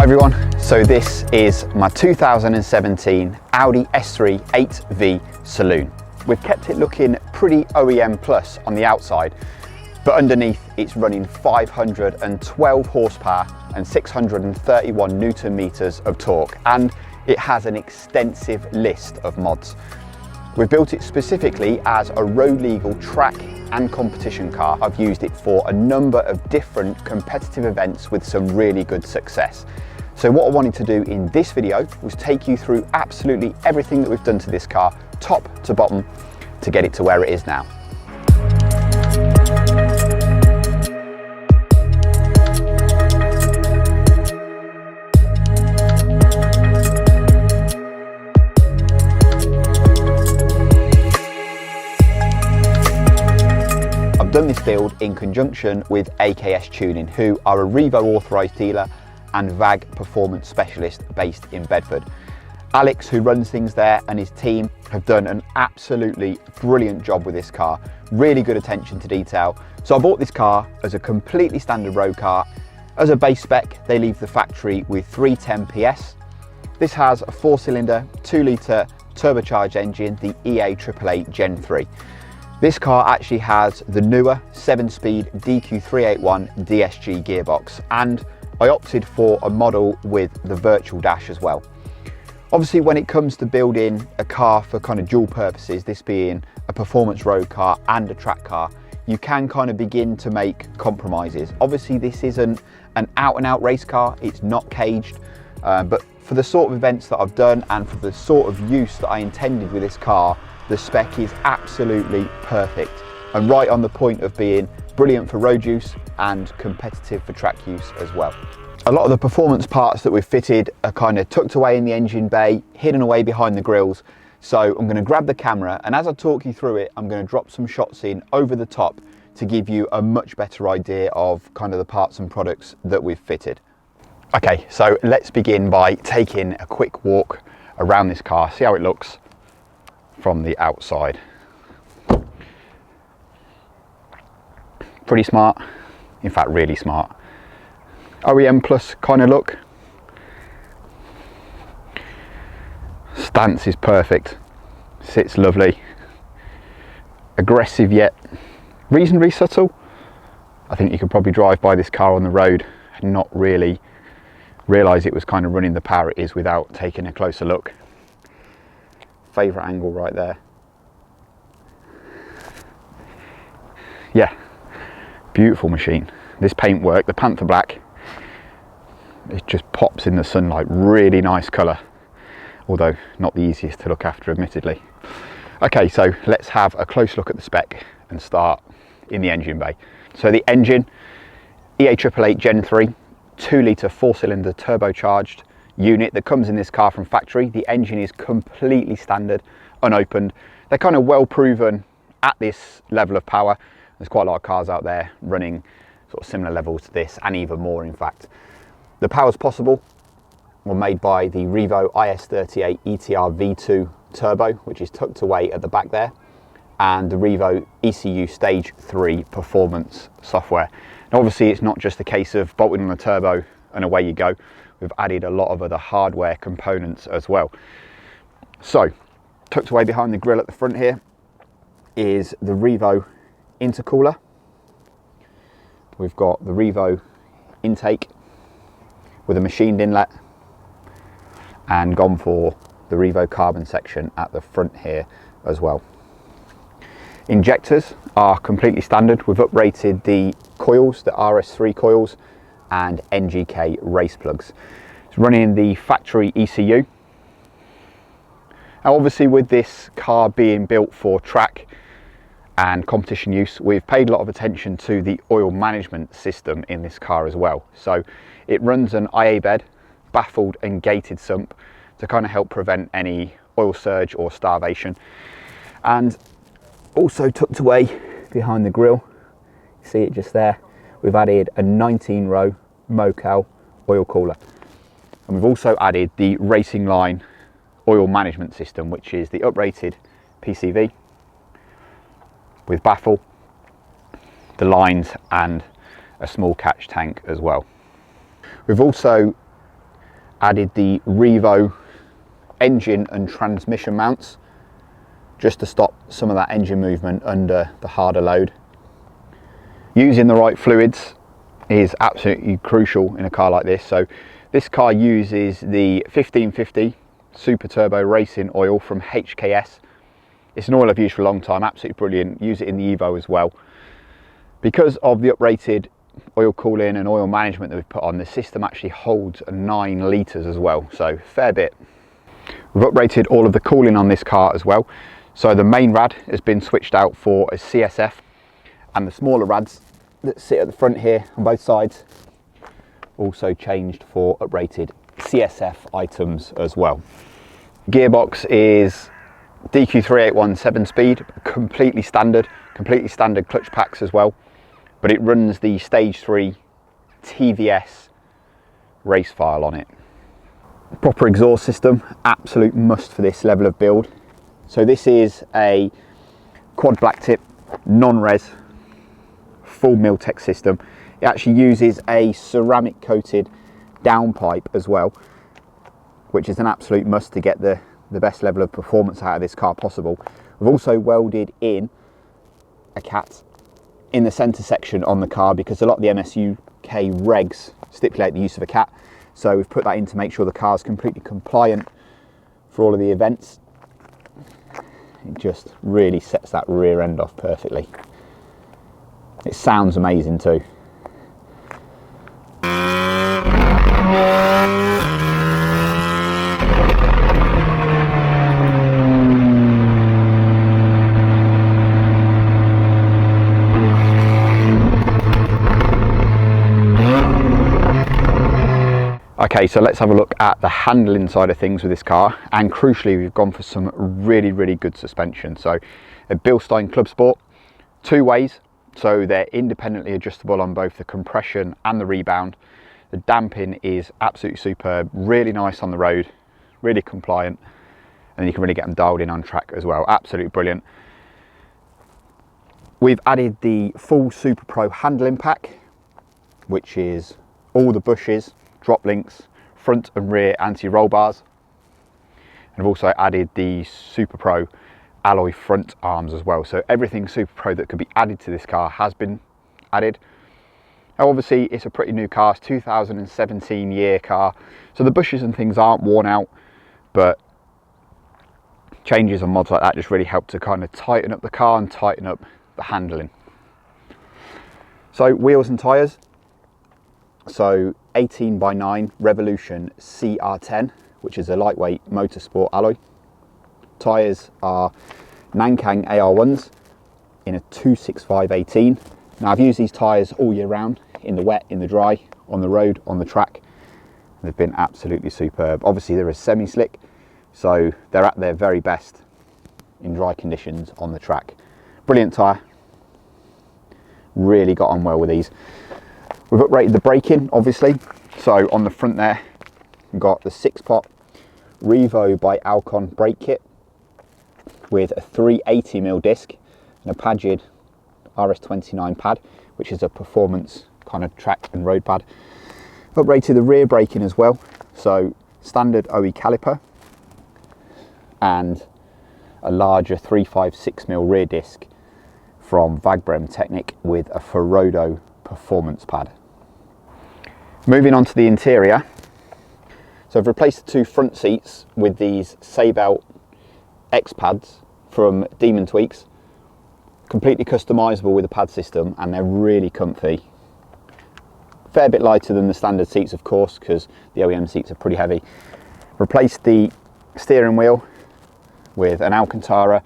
Hi everyone, so this is my 2017 Audi S3 8V Saloon. We've kept it looking pretty OEM plus on the outside, but underneath it's running 512 horsepower and 631 Newton meters of torque, and it has an extensive list of mods. We've built it specifically as a road legal track and competition car. I've used it for a number of different competitive events with some really good success. So what I wanted to do in this video was take you through absolutely everything that we've done to this car, top to bottom, to get it to where it is now. I've done this build in conjunction with AKS Tuning, who are a Revo authorised dealer and VAG performance specialist based in Bedford. Alex, who runs things there, and his team have done an absolutely brilliant job with this car. Really good attention to detail. So I bought this car as a completely standard road car. As a base spec, they leave the factory with 310 PS. This has a 4-cylinder, 2-litre turbocharged engine, the EA888 Gen 3. This car actually has the newer 7-speed DQ381 DSG gearbox, and I opted for a model with the virtual dash as well. Obviously, when it comes to building a car for kind of dual purposes, this being a performance road car and a track car, you can kind of begin to make compromises. Obviously, this isn't an out-and-out race car, it's not caged, but for the sort of events that I've done and for the sort of use that I intended with this car, the spec is absolutely perfect and right on the point of being brilliant for road use and competitive for track use as well. A lot of the performance parts that we've fitted are kind of tucked away in the engine bay, hidden away behind the grills. So I'm going to grab the camera, and as I talk you through it, I'm going to drop some shots in over the top to give you a much better idea of kind of the parts and products that we've fitted. Okay, so let's begin by taking a quick walk around this car, see how it looks from the outside. Pretty smart, in fact really smart. OEM plus kind of look. Stance is perfect, sits lovely. Aggressive yet reasonably subtle. I think you could probably drive by this car on the road and not really realise it was kind of running the power it is without taking a closer look. Favourite angle right there. Yeah, beautiful machine. This paintwork, the Panther Black, it just pops in the sunlight. Really nice colour, although not the easiest to look after, admittedly. Okay, so let's have a close look at the spec and start in the engine bay. So the engine, EA888 Gen 3, 2-litre 4-cylinder turbocharged unit that comes in this car from factory. The engine is completely standard, unopened. They're kind of well proven at this level of power. There's quite a lot of cars out there running sort of similar levels to this, and even more in fact. The powers possible were made by the Revo IS38 ETR V2 turbo, which is tucked away at the back there, and the Revo ECU Stage 3 performance software. Now obviously it's not just a case of bolting on the turbo and away you go. We've added a lot of other hardware components as well. So tucked away behind the grille at the front here is the Revo intercooler. We've got the Revo intake with a machined inlet, and gone for the Revo carbon section at the front here as well. Injectors are completely standard. We've uprated the coils, the RS3 coils, and NGK race plugs. It's running the factory ECU. Now obviously with this car being built for track and competition use, we've paid a lot of attention to the oil management system in this car as well. So it runs an IA bed, baffled and gated sump to kind of help prevent any oil surge or starvation. And also tucked away behind the grille, you see it just there, we've added a 19-row Mocal oil cooler. And we've also added the Racing Line oil management system, which is the uprated PCV with baffle, the lines, and a small catch tank as well. We've also added the Revo engine and transmission mounts just to stop some of that engine movement under the harder load. Using the right fluids is absolutely crucial in a car like this. So this car uses the 1550 Super Turbo Racing oil from HKS. It's an oil I've used for a long time, absolutely brilliant. Use it in the Evo as well. Because of the uprated oil cooling and oil management that we've put on, the system actually holds 9 litres as well, so fair bit. We've uprated all of the cooling on this car as well. So the main rad has been switched out for a CSF, and the smaller rads that sit at the front here on both sides also changed for uprated CSF items as well. Gearbox is DQ381 7-speed, completely standard clutch packs as well, but it runs the Stage 3 TVS race file on it. Proper exhaust system, absolute must for this level of build. So this is a quad black tip, non-res, full Miltech system. It actually uses a ceramic coated downpipe as well, which is an absolute must to get the best level of performance out of this car possible. We've also welded in a cat in the centre section on the car because a lot of the MSUK regs stipulate the use of a cat. So we've put that in to make sure the car is completely compliant for all of the events. It just really sets that rear end off perfectly. It sounds amazing too. Okay, so let's have a look at the handling side of things with this car, and crucially we've gone for some really good suspension. So a Bilstein Club Sport, 2 ways, so they're independently adjustable on both the compression and the rebound. The damping is absolutely superb, really nice on the road, really compliant, and you can really get them dialed in on track as well. Absolutely brilliant. We've added the full Super Pro handling pack, which is all the bushes, drop links, front and rear anti-roll bars, and I've also added the Super Pro alloy front arms as well. So everything Super Pro that could be added to this car has been added. Now obviously it's a pretty new car, it's 2017 year car, so the bushes and things aren't worn out, but changes and mods like that just really help to kind of tighten up the car and tighten up the handling. So wheels and tyres. So 18x9 Revolution CR10, which is a lightweight motorsport alloy. Tyres are Nankang AR1s in a 265/18. Now I've used these tyres all year round, in the wet, in the dry, on the road, on the track. They've been absolutely superb. Obviously they're a semi-slick, so they're at their very best in dry conditions on the track. Brilliant tyre. Really got on well with these. We've uprated the braking, obviously. So on the front there, we've got the 6-pot Revo by Alcon brake kit with a 380mm disc and a Pagid RS29 pad, which is a performance kind of track and road pad. Uprated the rear braking as well. So standard OE caliper and a larger 356mm rear disc from Vagbrem Technic with a Ferodo performance pad. Moving on to the interior, so I've replaced the 2 front seats with these Saybelt X pads from Demon Tweaks, completely customizable with the pad system, and they're really comfy. Fair bit lighter than the standard seats, of course, because the OEM seats are pretty heavy. Replaced the steering wheel with an Alcantara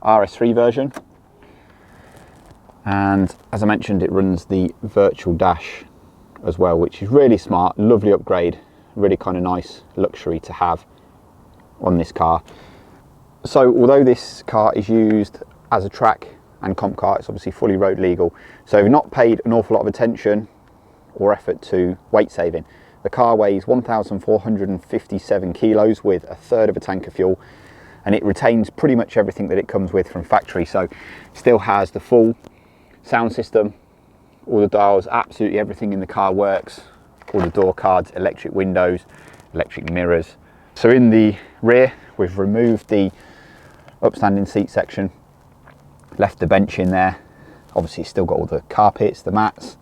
RS3 version, and as I mentioned, it runs the virtual dash as well, which is really smart, lovely upgrade, really kind of nice luxury to have on this car. So although this car is used as a track and comp car, it's obviously fully road legal, so we've not paid an awful lot of attention or effort to weight saving. The car weighs 1,457 kilos with a third of a tank of fuel, and it retains pretty much everything that it comes with from factory. So still has the full sound system, all the dials, absolutely everything in the car works, all the door cards, electric windows, electric mirrors. So in the rear, we've removed the upstanding seat section, left the bench in there. Obviously it's still got all the carpets, the mats,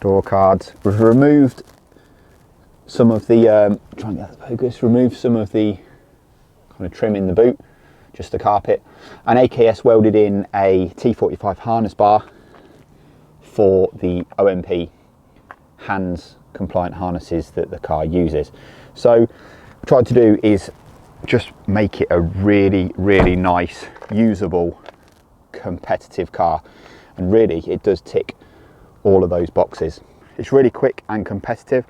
door cards. We've removed some of the, try and get that focus, removed some of the kind of trim in the boot, just the carpet. And AKS welded in a T45 harness bar for the OMP hands compliant harnesses that the car uses. So what I tried to do is just make it a really, really nice, usable, competitive car. And really it does tick all of those boxes. It's really quick and competitive,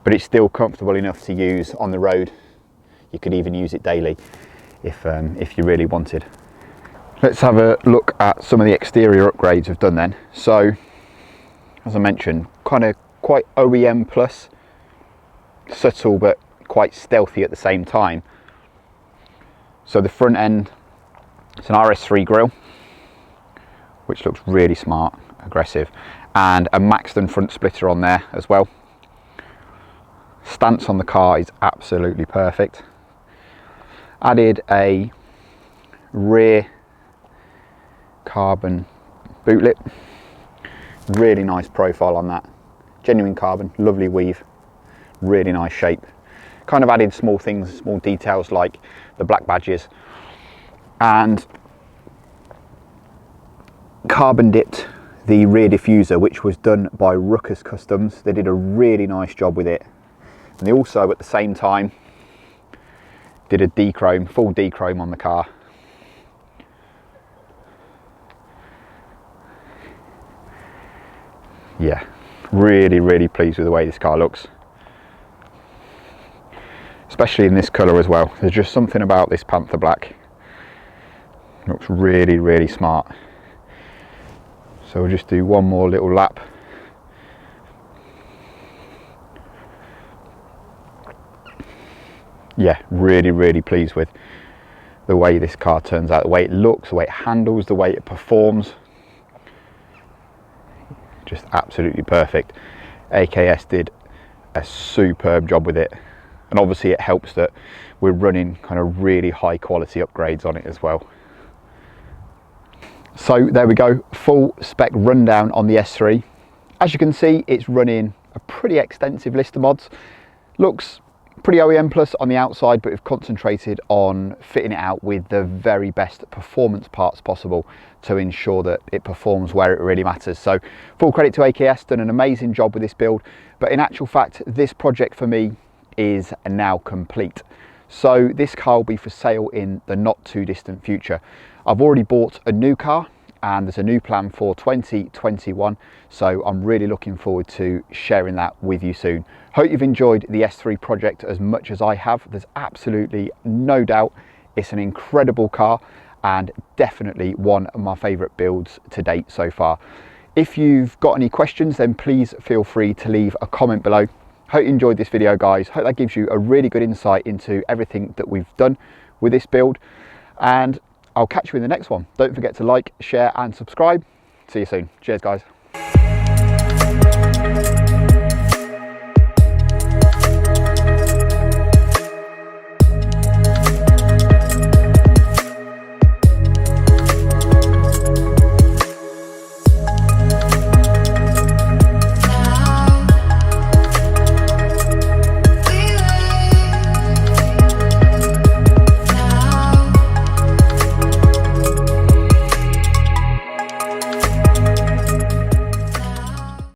but it's still comfortable enough to use on the road. You could even use it daily if you really wanted. Let's have a look at some of the exterior upgrades we've done then. So as I mentioned, kind of quite OEM plus, subtle but quite stealthy at the same time. So the front end, it's an RS3 grille, which looks really smart, aggressive, and a Maxton front splitter on there as well. Stance on the car is absolutely perfect. Added a rear carbon boot lip, really nice profile on that, genuine carbon, lovely weave, really nice shape. Kind of added small things, small details like the black badges, and carbon dipped the rear diffuser, which was done by Ruckus Customs. They did a really nice job with it, and they also at the same time did a dechrome, full dechrome on the car. Yeah, really, really pleased with the way this car looks, especially in this colour as well. There's just something about this Panther Black. Looks really, really smart. So we'll just do one more little lap. Yeah, really, really pleased with the way this car turns out, the way it looks, the way it handles, the way it performs. Just absolutely perfect. AKS did a superb job with it, and obviously it helps that we're running kind of really high quality upgrades on it as well. So there we go, full spec rundown on the S3. As you can see, it's running a pretty extensive list of mods. Looks pretty OEM plus on the outside, but we've concentrated on fitting it out with the very best performance parts possible to ensure that it performs where it really matters. So full credit to AKS, done an amazing job with this build, but in actual fact this project for me is now complete. So this car will be for sale in the not too distant future. I've already bought a new car and there's a new plan for 2021, so I'm really looking forward to sharing that with you soon. Hope you've enjoyed the S3 project as much as I have. There's absolutely no doubt it's an incredible car and definitely one of my favourite builds to date so far. If you've got any questions, then please feel free to leave a comment below. Hope you enjoyed this video, guys. Hope that gives you a really good insight into everything that we've done with this build, and I'll catch you in the next one. Don't forget to like, share and subscribe. See you soon. Cheers, guys.